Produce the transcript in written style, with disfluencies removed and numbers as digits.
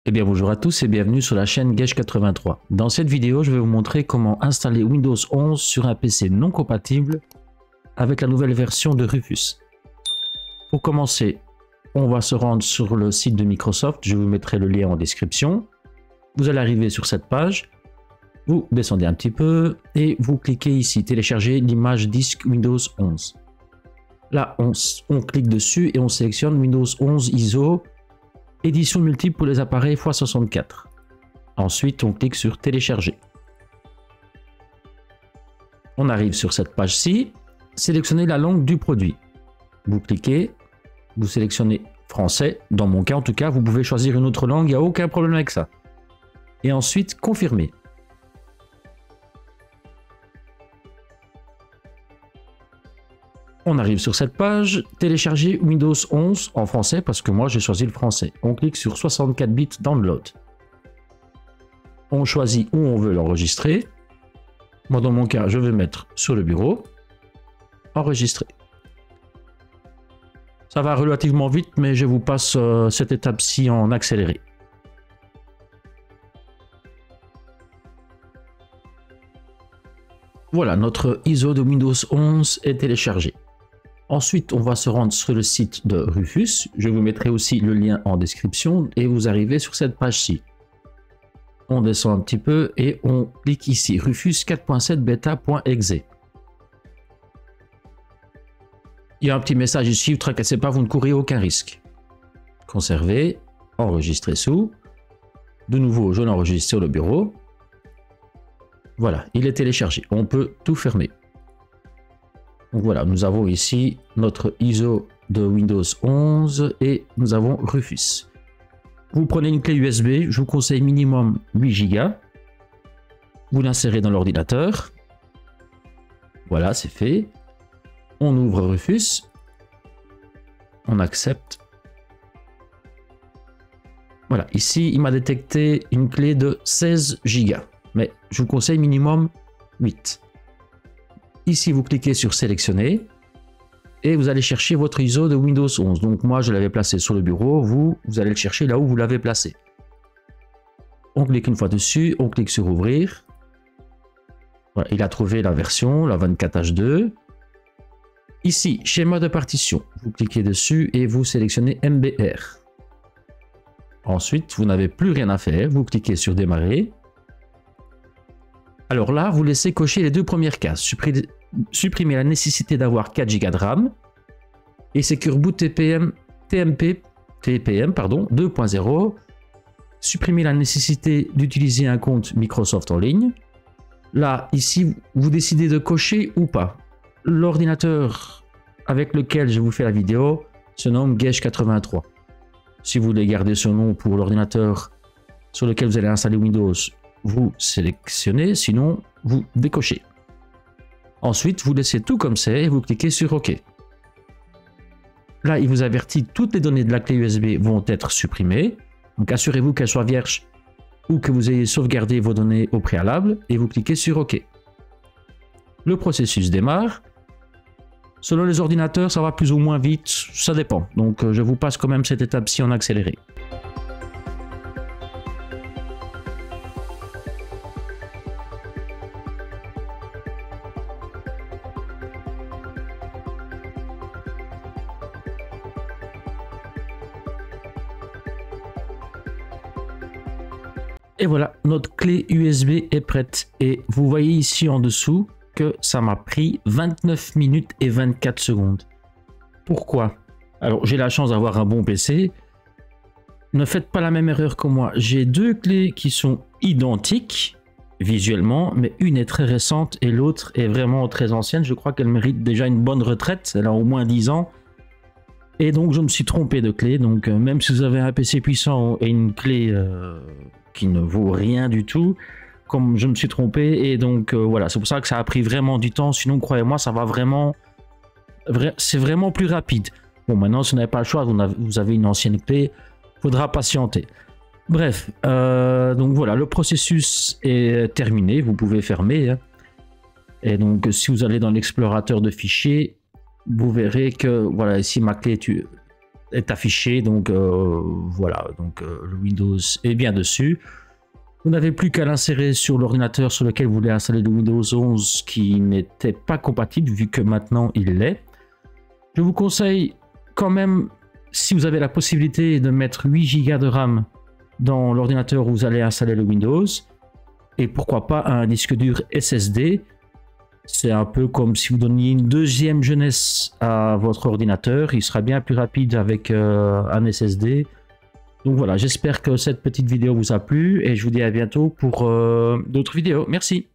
Eh bien bonjour à tous et bienvenue sur la chaîne Gesh83. Dans cette vidéo, je vais vous montrer comment installer Windows 11 sur un PC non compatible avec la nouvelle version de Rufus. Pour commencer, on va se rendre sur le site de Microsoft, je vous mettrai le lien en description. Vous allez arriver sur cette page, vous descendez un petit peu et vous cliquez ici, télécharger l'image disque Windows 11. Là, on clique dessus et on sélectionne Windows 11 ISO édition multiple pour les appareils x64. Ensuite, on clique sur télécharger. On arrive sur cette page-ci. Sélectionnez la langue du produit. Vous cliquez, vous sélectionnez français. Dans mon cas, en tout cas, vous pouvez choisir une autre langue, il n'y a aucun problème avec ça. Et ensuite, confirmer. On arrive sur cette page, télécharger Windows 11 en français parce que moi j'ai choisi le français. On clique sur 64 bits download. On choisit où on veut l'enregistrer. Moi dans mon cas je vais mettre sur le bureau. Enregistrer. Ça va relativement vite mais je vous passe cette étape-ci en accéléré. Voilà, notre ISO de Windows 11 est téléchargé. Ensuite, on va se rendre sur le site de Rufus. Je vous mettrai aussi le lien en description et vous arrivez sur cette page-ci. On descend un petit peu et on clique ici, Rufus 4.7 beta.exe. Il y a un petit message ici, ne vous tracassez pas, vous ne courez aucun risque. Conserver, enregistrer sous. De nouveau, je l'enregistre sur le bureau. Voilà, il est téléchargé. On peut tout fermer. Donc voilà, nous avons ici notre ISO de Windows 11 et nous avons Rufus. Vous prenez une clé USB, je vous conseille minimum 8 Go. Vous l'insérez dans l'ordinateur. Voilà, c'est fait. On ouvre Rufus. On accepte. Voilà, ici, il m'a détecté une clé de 16 Go. Mais je vous conseille minimum 8. Ici, vous cliquez sur sélectionner et vous allez chercher votre ISO de Windows 11. Donc moi, je l'avais placé sur le bureau. Vous allez le chercher là où vous l'avez placé. On clique une fois dessus, on clique sur ouvrir. Voilà, il a trouvé la version, la 24H2. Ici, schéma de partition. Vous cliquez dessus et vous sélectionnez MBR. Ensuite, vous n'avez plus rien à faire. Vous cliquez sur démarrer. Alors là, vous laissez cocher les deux premières cases. Supprimer la nécessité d'avoir 4 Go de RAM et Secure Boot TPM 2.0. Supprimer la nécessité d'utiliser un compte Microsoft en ligne. Là, ici, vous décidez de cocher ou pas. L'ordinateur avec lequel je vous fais la vidéo se nomme Gesh83. Si vous voulez garder ce nom pour l'ordinateur sur lequel vous allez installer Windows, vous sélectionnez, sinon vous décochez. Ensuite, vous laissez tout comme c'est et vous cliquez sur OK. Là, il vous avertit que toutes les données de la clé USB vont être supprimées. Donc, assurez-vous qu'elles soient vierges ou que vous ayez sauvegardé vos données au préalable et vous cliquez sur OK. Le processus démarre. Selon les ordinateurs, ça va plus ou moins vite, ça dépend. Donc, je vous passe quand même cette étape-ci en accéléré. Et voilà, notre clé USB est prête. Et vous voyez ici en dessous que ça m'a pris 29 minutes et 24 secondes. Pourquoi? Alors, j'ai la chance d'avoir un bon PC. Ne faites pas la même erreur que moi. J'ai deux clés qui sont identiques visuellement, mais une est très récente et l'autre est vraiment très ancienne. Je crois qu'elle mérite déjà une bonne retraite. Elle a au moins 10 ans. Et donc, je me suis trompé de clé. Donc, même si vous avez un PC puissant et une clé qui ne vaut rien du tout, comme je me suis trompé, et donc voilà, c'est pour ça que ça a pris vraiment du temps. Sinon, croyez-moi, ça va vraiment, c'est vraiment plus rapide. Bon, maintenant, si vous n'avez pas le choix, vous avez une ancienne clé, faudra patienter. Bref, donc voilà, le processus est terminé, vous pouvez fermer. Hein. Et donc, si vous allez dans l'explorateur de fichiers, vous verrez que voilà, ici ma clé est affiché. Donc voilà, donc le Windows est bien dessus. Vous n'avez plus qu'à l'insérer sur l'ordinateur sur lequel vous voulez installer le Windows 11 qui n'était pas compatible vu que maintenant il l'est. Je vous conseille quand même, si vous avez la possibilité de mettre 8 Go de RAM dans l'ordinateur où vous allez installer le Windows, et pourquoi pas un disque dur SSD. C'est un peu comme si vous donniez une deuxième jeunesse à votre ordinateur, il sera bien plus rapide avec un SSD. Donc voilà, j'espère que cette petite vidéo vous a plu et je vous dis à bientôt pour d'autres vidéos. Merci.